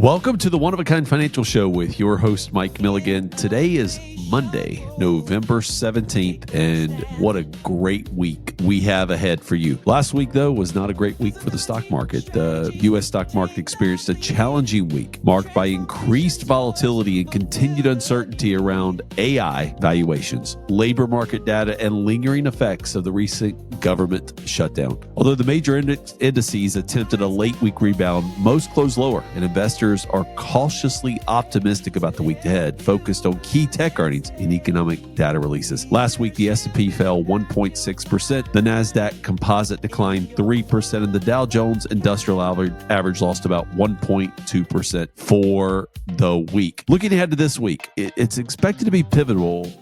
Welcome to the One of a Kind Financial Show with your host, Mike Milligan. Today is Monday, November 17th, and what a great week we have ahead for you. Last week, though, was not a great week for the stock market. The U.S. stock market experienced a challenging week marked by increased volatility and continued uncertainty around AI valuations, labor market data, and lingering effects of the recent government shutdown. Although the major indices attempted a late week rebound, most closed lower, and investors are cautiously optimistic about the week ahead, focused on key tech earnings and economic data releases. Last week, the S&P fell 1.6%, the Nasdaq Composite declined 3%, and the Dow Jones Industrial Average lost about 1.2% for the week. Looking ahead to this week, it's expected to be pivotal,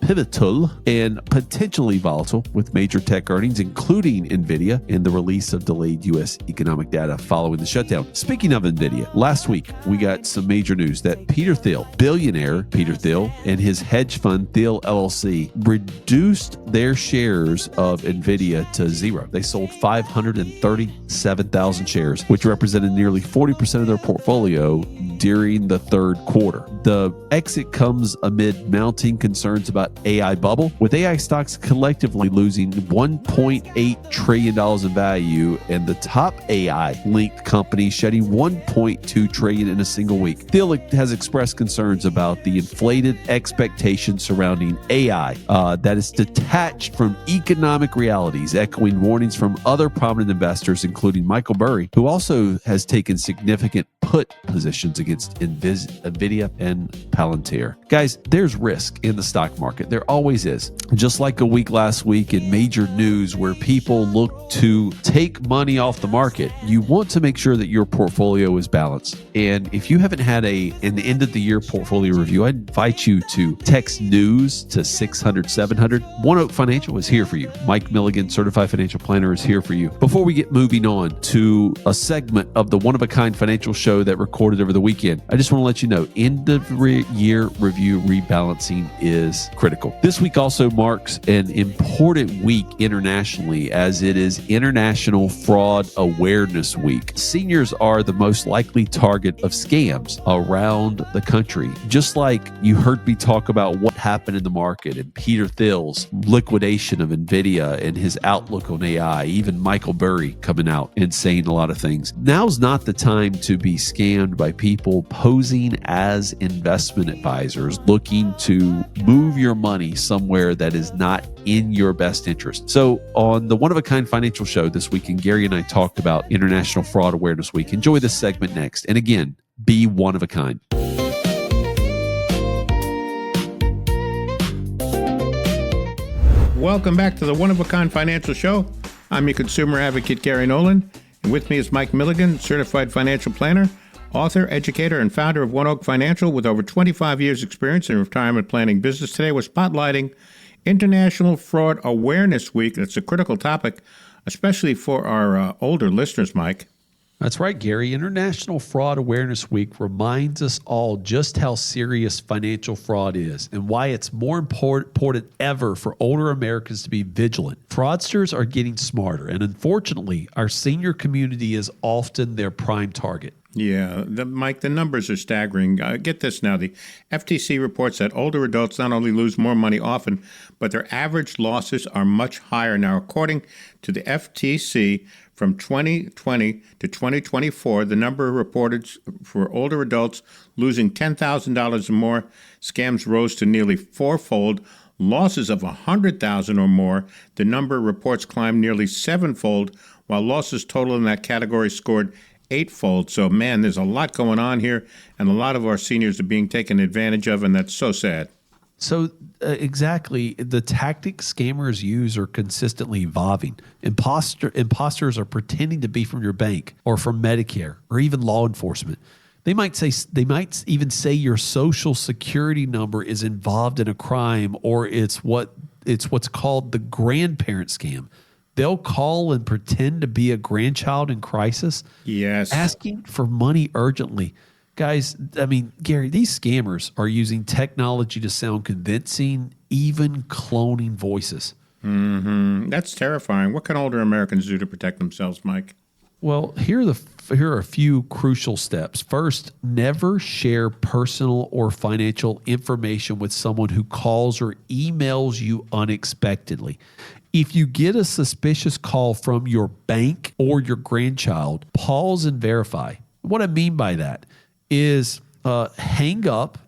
and potentially volatile with major tech earnings, including Nvidia and the release of delayed U.S. economic data following the shutdown. Speaking of Nvidia, last week we got some major news that Peter Thiel, Billionaire Peter Thiel, and his hedge fund Thiel LLC reduced their shares of Nvidia to zero. They sold 537,000 shares, which represented nearly 40% of their portfolio during the third quarter. The exit comes amid mounting concerns about AI bubble, with AI stocks collectively losing $1.8 trillion in value, and the top AI-linked companies shedding $1.2 trillion in a single week. Thiel has expressed concerns about the inflated expectations surrounding AI that is detached from economic realities, echoing warnings from other prominent investors, including Michael Burry, who also has taken significant put positions against Nvidia and Palantir. Guys, there's risk in the stock market. There always is. Just like a week last week in major news where people look to take money off the market, you want to make sure that your portfolio is balanced. And if you haven't had an end of the year portfolio review, I invite you to text news to 600-700. One Oak Financial is here for you. Mike Milligan, certified financial planner, is here for you. Before we get moving on to a segment of the One of a Kind Financial Show that recorded over the weekend, I just want to let you know, end of year review rebalancing is critical. This week also marks an important week internationally, as it is International Fraud Awareness Week. Seniors are the most likely target of scams around the country. Just like you heard me talk about what happened in the market and Peter Thiel's liquidation of Nvidia and his outlook on AI, even Michael Burry coming out and saying a lot of things. Now's not the time to be scammed by people posing as investment advisors looking to move your money somewhere that is not in your best interest. So on the One of a Kind Financial Show this weekend, Gary and I talked about International Fraud Awareness Week. Enjoy this segment next. And again, be one of a kind. Welcome back to the One of a Kind Financial Show. I'm your consumer advocate, Gary Nolan. And with me is Mike Milligan, certified financial planner, author, educator, and founder of One Oak Financial with over 25 years experience in retirement planning business. Today we're spotlighting International Fraud Awareness Week. It's a critical topic, especially for our older listeners, Mike. That's right, Gary. International Fraud Awareness Week reminds us all just how serious financial fraud is and why it's more important ever for older Americans to be vigilant. Fraudsters are getting smarter, and unfortunately, our senior community is often their prime target. Yeah, Mike, the numbers are staggering. Get this now. The FTC reports that older adults not only lose more money often, but their average losses are much higher. Now, according to the FTC, from 2020 to 2024, the number reported for older adults losing $10,000 or more scams rose to nearly fourfold. Losses of $100,000 or more, the number reports climbed nearly sevenfold, while losses total in that category scored eightfold. So, man, there's a lot going on here, and a lot of our seniors are being taken advantage of, and that's so sad. So exactly, the tactics scammers use are consistently evolving. Imposters are pretending to be from your bank or from Medicare or even law enforcement. They might even say your social security number is involved in a crime, or it's what's called the grandparent scam. They'll call and pretend to be a grandchild in crisis, yes, asking for money urgently. Guys, I mean, Gary, these scammers are using technology to sound convincing, even cloning voices. That's terrifying. What can older Americans do to protect themselves, Mike? Well, here are a few crucial steps. First, never share personal or financial information with someone who calls or emails you unexpectedly. If you get a suspicious call from your bank or your grandchild, pause and verify. What I mean by that is hang up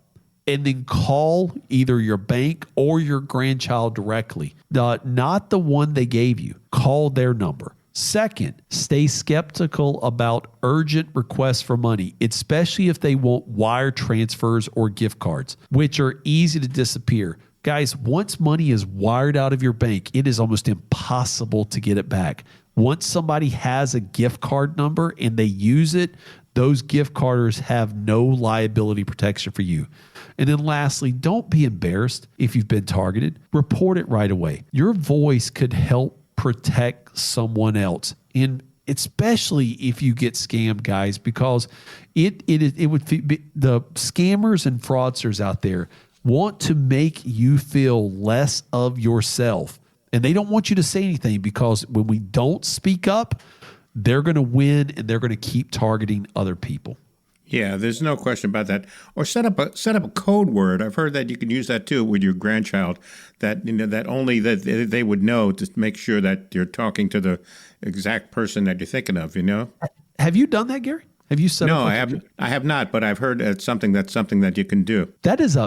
and then call either your bank or your grandchild directly, not the one they gave you. Call their number. Second, stay skeptical about urgent requests for money, especially if they want wire transfers or gift cards, which are easy to disappear. Guys, once money is wired out of your bank, it is almost impossible to get it back. Once somebody has a gift card number and they use it, those gift carders have no liability protection for you. And then lastly, don't be embarrassed if you've been targeted. Report it right away. Your voice could help protect someone else, and especially if you get scammed, guys, because it would be, the scammers and fraudsters out there want to make you feel less of yourself, and they don't want you to say anything, because when we don't speak up, they're going to win and they're going to keep targeting other people. Yeah, there's no question about that. Or set up a code word. I've heard that you can use that too with your grandchild. That that only that they would know, to make sure that you're talking to the exact person that you're thinking of. Have you done that, Gary? Have you set up? No, I have not. But I've heard it's something that you can do. That is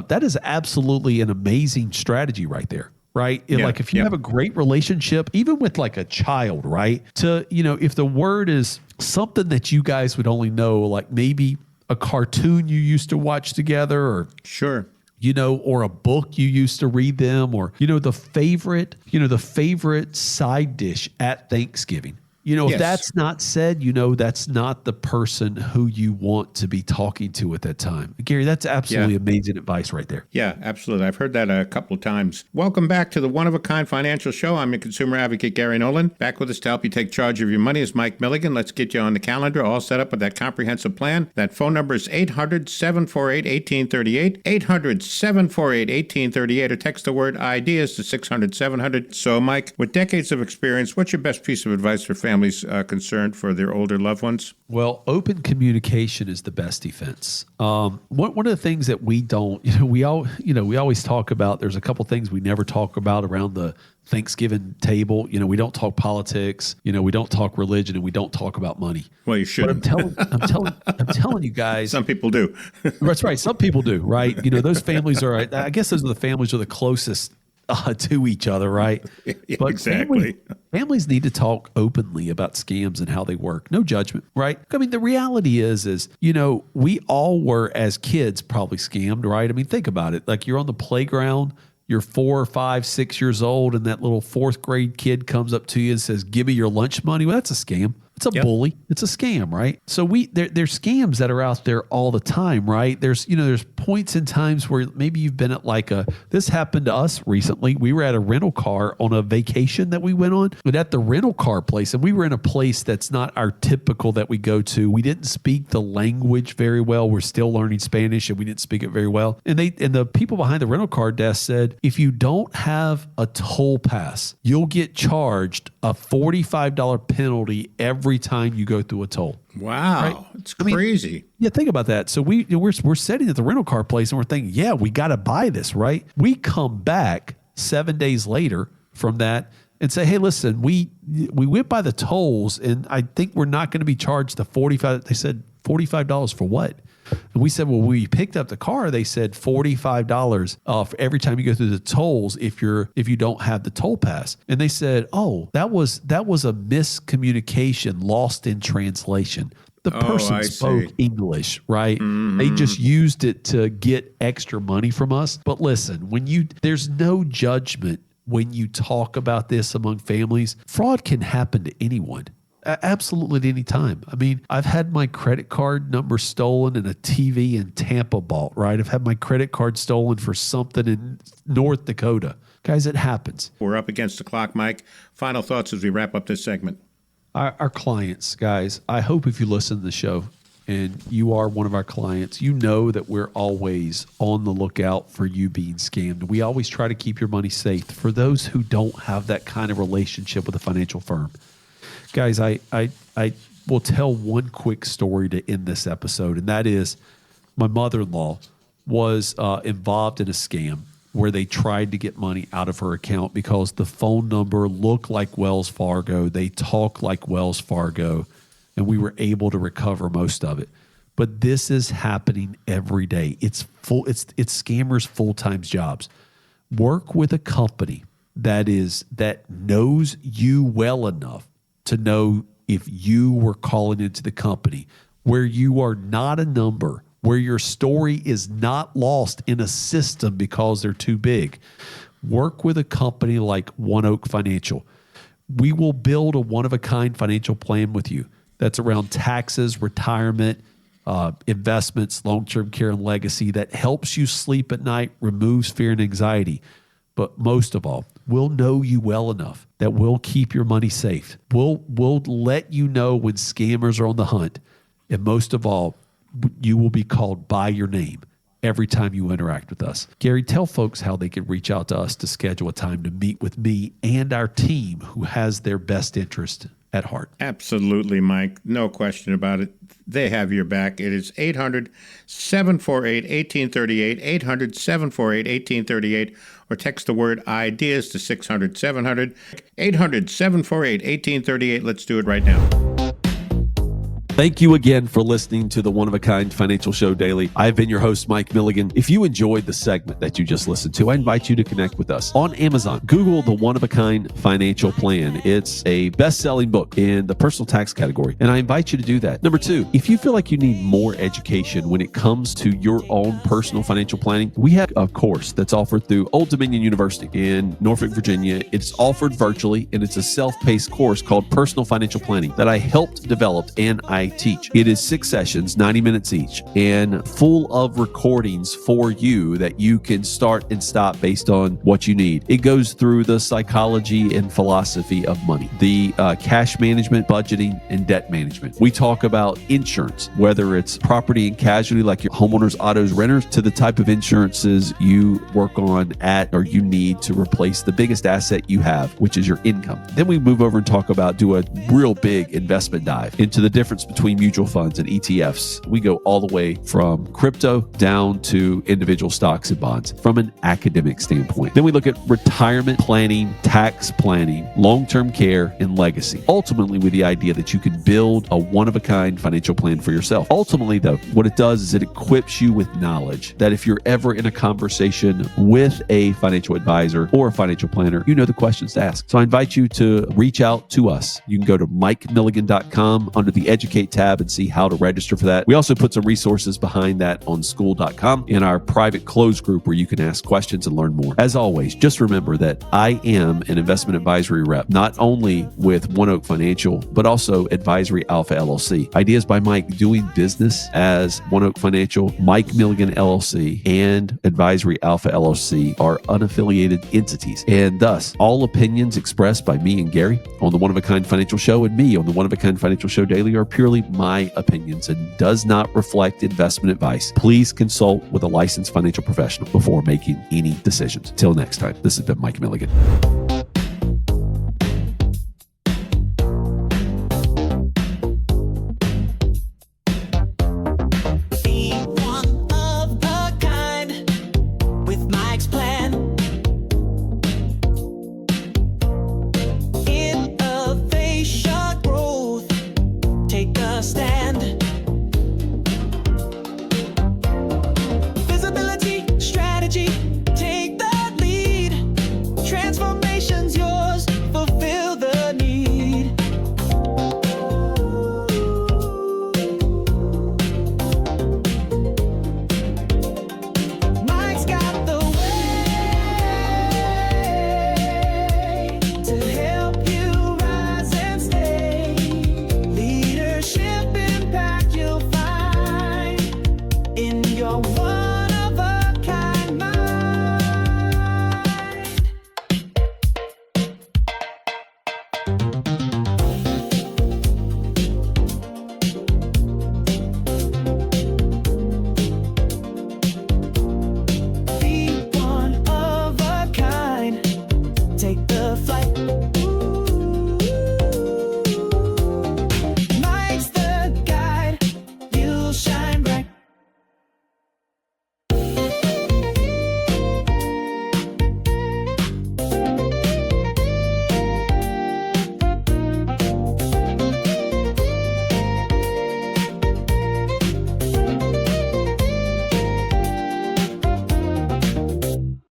absolutely an amazing strategy right there. Right. Yeah, like if you have a great relationship, even with like a child, right? If the word is something that you guys would only know, like maybe a cartoon you used to watch together, or sure, or a book you used to read them, or, the favorite side dish at Thanksgiving. If Yes. that's not said, that's not the person who you want to be talking to at that time. Gary, that's absolutely amazing advice right there. Yeah, absolutely. I've heard that a couple of times. Welcome back to the One of a Kind Financial Show. I'm your consumer advocate, Gary Nolan. Back with us to help you take charge of your money is Mike Milligan. Let's get you on the calendar, all set up with that comprehensive plan. That phone number is 800-748-1838, 800-748-1838, or text the word IDEAS to 600-700. So, Mike, with decades of experience, what's your best piece of advice for families concerned for their older loved ones? Well, open communication is the best defense. One of the things that we don't, we always talk about, there's a couple things we never talk about around the Thanksgiving table. We don't talk politics, we don't talk religion, and we don't talk about money. Well, you shouldn't. But I'm telling you guys. Some people do. That's right. Some people do, right? Those families are, I guess those are the families who are the closest to each other, right? Yeah, but exactly. Families need to talk openly about scams and how they work. No judgment, right? I mean, the reality is, we all were, as kids, probably scammed, right? I mean, think about it. Like, you're on the playground, you're 4, 5, 6 years old, and that little 4th grade kid comes up to you and says, "Give me your lunch money." Well, that's a scam. It's a bully. It's a scam, right? So there's scams that are out there all the time, right? There's points in times where maybe you've been at this happened to us recently. We were at a rental car on a vacation that we went on, but at the rental car place, and we were in a place that's not our typical that we go to. We didn't speak the language very well. We're still learning Spanish, and we didn't speak it very well. And the people behind the rental car desk said, if you don't have a toll pass, you'll get charged a $45 penalty every time you go through a toll. Wow, right? It's crazy. Yeah, think about that. So we're sitting at the rental car place and we're thinking, yeah, we got to buy this, right? We come back 7 days later from that and say, hey, listen, we went by the tolls and I think we're not going to be charged the $45. They said $45 for what? And we said, well, we picked up the car. They said $45 for every time you go through the tolls if you don't have the toll pass. And they said, oh, that was a miscommunication, lost in translation. The person spoke English, right? Mm-hmm. They just used it to get extra money from us. But listen, there's no judgment when you talk about this among families. Fraud can happen to anyone. Absolutely at any time. I mean, I've had my credit card number stolen and a TV in Tampa bought, right? I've had my credit card stolen for something in North Dakota. Guys, it happens. We're up against the clock, Mike. Final thoughts as we wrap up this segment. Our clients, guys, I hope if you listen to the show and you are one of our clients, you know that we're always on the lookout for you being scammed. We always try to keep your money safe. For those who don't have that kind of relationship with a financial firm, guys, I will tell one quick story to end this episode, and that is my mother-in-law was involved in a scam where they tried to get money out of her account because the phone number looked like Wells Fargo. They talk like Wells Fargo, and we were able to recover most of it. But this is happening every day. It's scammers' full-time jobs. Work with a company that knows you well enough to know if you were calling into the company, where you are not a number, where your story is not lost in a system because they're too big. Work with a company like One Oak Financial. We will build a one-of-a-kind financial plan with you that's around taxes, retirement, investments, long-term care, and legacy that helps you sleep at night, removes fear and anxiety. But most of all, we'll know you well enough that we'll keep your money safe. We'll let you know when scammers are on the hunt. And most of all, you will be called by your name every time you interact with us. Gary, tell folks how they can reach out to us to schedule a time to meet with me and our team who has their best interest at heart. Absolutely, Mike. No question about it. They have your back. It is 800-748-1838, 800-748-1838, or text the word IDEAS to 600-700, 800-748-1838. Let's do it right now. Thank you again for listening to the One of a Kind Financial Show Daily. I've been your host, Mike Milligan. If you enjoyed the segment that you just listened to, I invite you to connect with us on Amazon. Google the One of a Kind Financial Plan. It's a best-selling book in the personal tax category, and I invite you to do that. Number two, if you feel like you need more education when it comes to your own personal financial planning, we have a course that's offered through Old Dominion University in Norfolk, Virginia. It's offered virtually, and it's a self-paced course called Personal Financial Planning that I helped develop and I teach. It is 6 sessions, 90 minutes each, and full of recordings for you that you can start and stop based on what you need. It goes through the psychology and philosophy of money, the cash management, budgeting, and debt management. We talk about insurance, whether it's property and casualty like your homeowners, autos, renters, to the type of insurances you work on or you need to replace the biggest asset you have, which is your income. Then we move over and do a real big investment dive into the difference between mutual funds and ETFs. We go all the way from crypto down to individual stocks and bonds from an academic standpoint. Then we look at retirement planning, tax planning, long-term care, and legacy. Ultimately, with the idea that you can build a one-of-a-kind financial plan for yourself. Ultimately, though, what it does is it equips you with knowledge that if you're ever in a conversation with a financial advisor or a financial planner, you know the questions to ask. So I invite you to reach out to us. You can go to mikemilligan.com under the Educate tab and see how to register for that. We also put some resources behind that on school.com in our private closed group where you can ask questions and learn more. As always, just remember that I am an investment advisory rep, not only with One Oak Financial, but also Advisory Alpha LLC. Ideas by Mike doing business as One Oak Financial, Mike Milligan LLC, and Advisory Alpha LLC are unaffiliated entities. And thus, all opinions expressed by me and Gary on the One of a Kind Financial Show and me on the One of a Kind Financial Show Daily are purely my opinions and does not reflect investment advice. Please consult with a licensed financial professional before making any decisions. Till next time, this has been Mike Milligan.